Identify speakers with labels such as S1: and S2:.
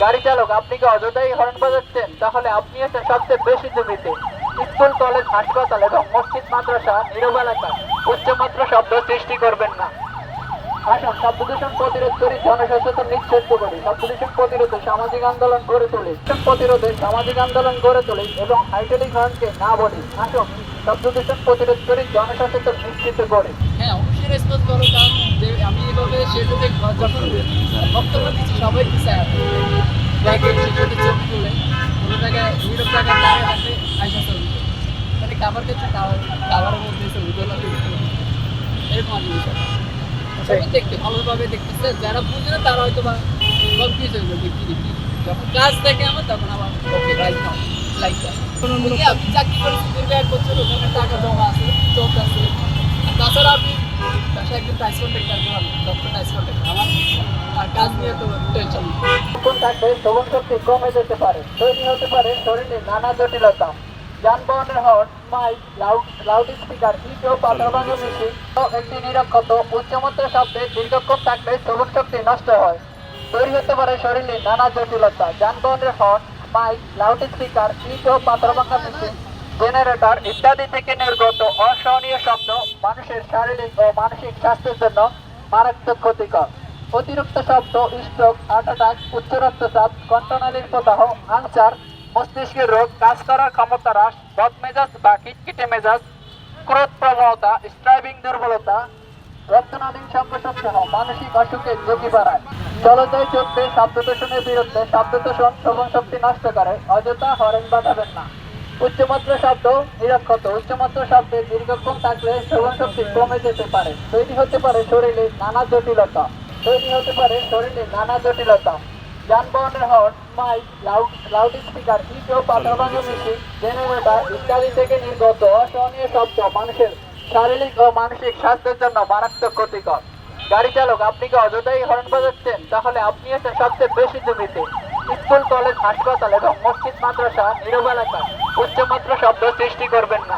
S1: গাড়ি চালক, আপনি কি অযথাই হর্ন বাজাচ্ছেন? তাহলে আপনি একটা সবচেয়ে বেশি জমিতে স্কুল, কলেজ, হাসপাতাল এবং মসজিদ, মাদ্রাসা, নীরব এলাকায় উচ্চমাত্রা শব্দ সৃষ্টি করবেন না। আসুন শব্দ দূষণ প্রতিরোধ করি, জনসচেতন নিশ্চিত করি, শব্দ দূষণ প্রতিরোধে সামাজিক আন্দোলন গড়ে তুলি, দূষণ প্রতিরোধে সামাজিক আন্দোলন গড়ে তুলি এবং হাইড্রোলিক হর্নকে না বলি। আসুন শব্দ দূষণ প্রতিরোধ করি, জনসচেতন নিশ্চিত করি।
S2: হ্যাঁ, অবশ্যই রেসপন্স করো, কারণ যে আমি এভাবে সেটাতে যখন বক্তব্য দিচ্ছি সবাই কি চায় ব্যাগে সেটাতে চোখ তুলে কোনো জায়গায় নীরব জায়গায় দাঁড়িয়ে রাখলে আইসা চলবে, মানে খাবার ক্ষেত্রে খাবারের মধ্যে ছবি তোলা এরকম আর জিনিস সবাই দেখতে ভালোভাবে দেখতেছে, যারা বুঝে না তারা হয়তো বা কনফিউজ হয়ে যাবে কি দেখি। যখন কাজ দেখে আমার তখন আমার ওকে রাইট নাও লাইক আমি চাকরি করেছি দীর্ঘ 1 বছর, ওখানে টাকা জমা আছে, চোখ আছে। আর তাছাড়া আমি বাসায় একজন টাইস কন্ট্রাক্টর করলাম, ডক্টর টাইস কন্ট্রাক্টর, আমার আর কাজ নিয়ে তো টেনশন নেই।
S1: কোন থাকলে শ্রবণ শক্তি কমে যেতে পারে, তৈরি হতে পারে শরীরে নানা জটিলতা। যানবাহনের horn, mike, loud speaker, heat ও পাথর ভাঙা মেশিন ও একটি নিরক্ষত উচ্চমাত্রা শব্দে দীর্ঘক্ষণ থাকলে শ্রবণ শক্তি নষ্ট হয়, তৈরি হতে পারে শরীরে নানা জটিলতা। যানবাহনের horn, mike, loud speaker, heat ও পাথর ভাঙা মেশিন, জেনারেটর ইত্যাদি থেকে নির্গত অসহনীয় শব্দ মানুষের শারীরিক ও মানসিক স্বাস্থ্যের জন্য মারাত্মক ক্ষতিকর। অতিরিক্ত শব্দ স্ট্রোক, হার্ট অ্যাটাক, উচ্চ রক্তচাপ, কণ্ঠনালীর প্রদাহ, আনসার, মস্তিষ্কের রোগ, কাজ করার ক্ষমতা হ্রাস, বদমেজাজ বা খিটখিটে মেজাজ, ক্রোধ প্রবণতা, স্ট্রাইভিং দুর্বলতা, রক্তনালীর সংকোচন সহ মানসিক অসুখের ঝুঁকি বাড়ায়। চলতে চলতে শব্দ দূষণের বিরুদ্ধে, শব্দ দূষণ শ্রবণ শক্তি নষ্ট করে, অযথা হরেন বাজাবেন না। উচ্চমাত্রা শব্দ নিরক্ষত, উচ্চমাত্রা শব্দে দীর্ঘক্ষণ থাকলে শ্রবণ শক্তি কমে যেতে পারে, তৈরি হতে পারে শরীরে নানা জটিলতা, যানবাহনের horn, mike, loud speaker, heat ও পাথর ভাঙা মেশিন, জেনারেটর ইত্যাদি থেকে নির্গত অসহনীয় শব্দ মানুষের শারীরিক ও মানসিক স্বাস্থ্যের জন্য মারাত্মক ক্ষতিকর। গাড়ি চালক, আপনি কি অযথাই হর্ন বাজাচ্ছেন? তাহলে আপনি একটা সবচেয়ে বেশি জমিতে স্কুল, কলেজ, হাসপাতাল এবং মসজিদ, মাদ্রাসা, নীরব এলাকায় উচ্চমাত্রা শব্দ সৃষ্টি করবেন না।